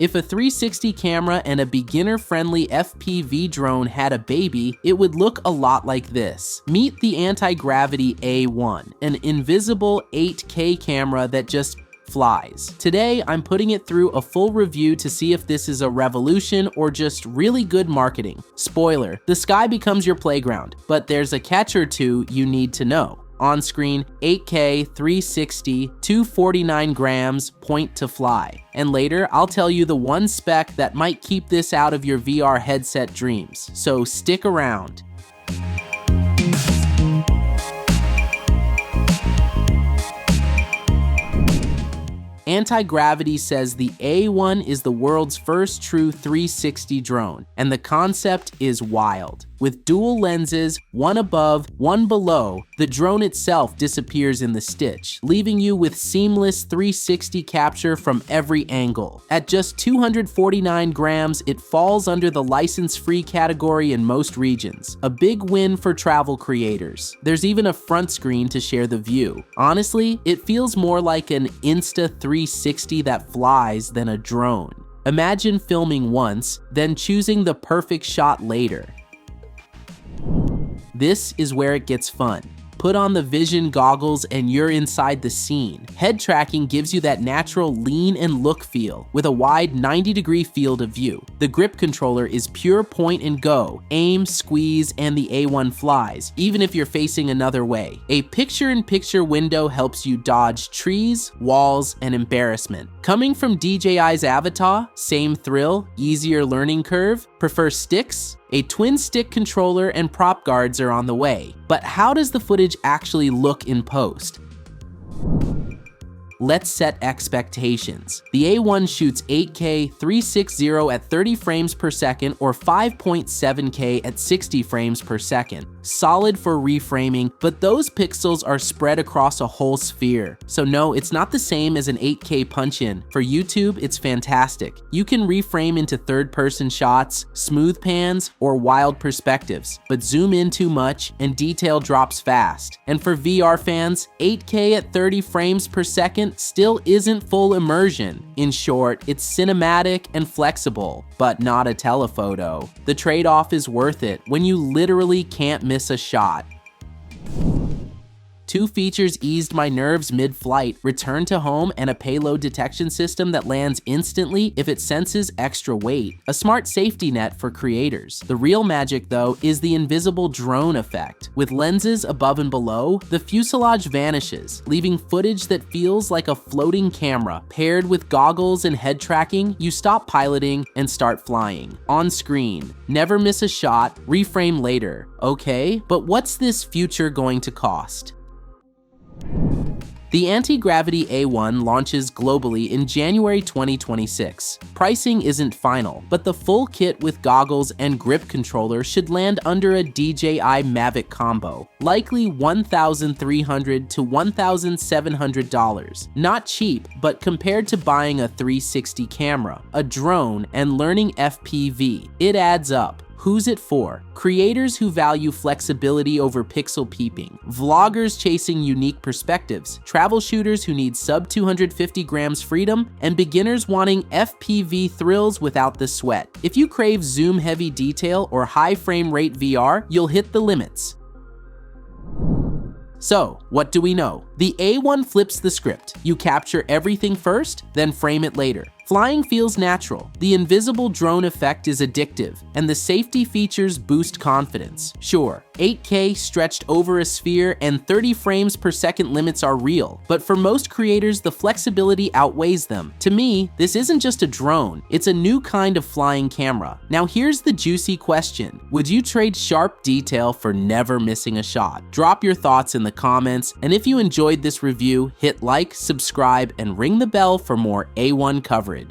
If a 360 camera and a beginner-friendly FPV drone had a baby, it would look a lot like this. Meet the Antigravity A1, an invisible 8K camera that just flies. Today, I'm putting it through a full review to see if this is a revolution or just really good marketing. Spoiler, the sky becomes your playground, but there's a catch or two you need to know. On screen, 8K, 360, 249 grams, point to fly. And later, I'll tell you the one spec that might keep this out of your VR headset dreams. So stick around. Antigravity says the A1 is the world's first true 360 drone, and the concept is wild. With dual lenses, one above, one below, the drone itself disappears in the stitch, leaving you with seamless 360 capture from every angle. At just 249 grams, it falls under the license-free category in most regions. A big win for travel creators. There's even a front screen to share the view. Honestly, it feels more like an Insta360 that flies than a drone. Imagine filming once, then choosing the perfect shot later. This is where it gets fun. Put on the vision goggles and you're inside the scene. Head tracking gives you that natural lean and look feel with a wide 90-degree field of view. The grip controller is pure point and go. Aim, squeeze, and the A1 flies, even if you're facing another way. A picture-in-picture window helps you dodge trees, walls, and embarrassment. Coming from DJI's Avatar, same thrill, easier learning curve. Prefer sticks? A twin stick controller and prop guards are on the way. But how does the footage actually look in post? Let's set expectations. The A1 shoots 8K 360 at 30 frames per second or 5.7K at 60 frames per second. Solid for reframing, but those pixels are spread across a whole sphere. So no, it's not the same as an 8K punch-in. For YouTube, it's fantastic. You can reframe into third-person shots, smooth pans, or wild perspectives, but zoom in too much and detail drops fast. And for VR fans, 8K at 30 frames per second still isn't full immersion. In short, it's cinematic and flexible, but not a telephoto. The trade-off is worth it when you literally can't miss a shot. Two features eased my nerves mid-flight: return to home and a payload detection system that lands instantly if it senses extra weight. A smart safety net for creators. The real magic, though, is the invisible drone effect. With lenses above and below, the fuselage vanishes, leaving footage that feels like a floating camera. Paired with goggles and head tracking, you stop piloting and start flying. On screen, never miss a shot, reframe later. Okay, but what's this future going to cost? The Antigravity A1 launches globally in January 2026. Pricing isn't final, but the full kit with goggles and grip controller should land under a DJI Mavic combo, likely $1,300 to $1,700. Not cheap, but compared to buying a 360 camera, a drone, and learning FPV, it adds up. Who's it for? Creators who value flexibility over pixel peeping, vloggers chasing unique perspectives, travel shooters who need sub 250 grams freedom, and beginners wanting FPV thrills without the sweat. If you crave zoom-heavy detail or high frame rate VR, you'll hit the limits. So, what do we know? The A1 flips the script. You capture everything first, then frame it later. Flying feels natural, the invisible drone effect is addictive, and the safety features boost confidence. Sure, 8K stretched over a sphere and 30 frames per second limits are real, but for most creators, the flexibility outweighs them. To me, this isn't just a drone, it's a new kind of flying camera. Now here's the juicy question. Would you trade sharp detail for never missing a shot? Drop your thoughts in the comments, and if you enjoyed this review, hit like, subscribe, and ring the bell for more A1 coverage.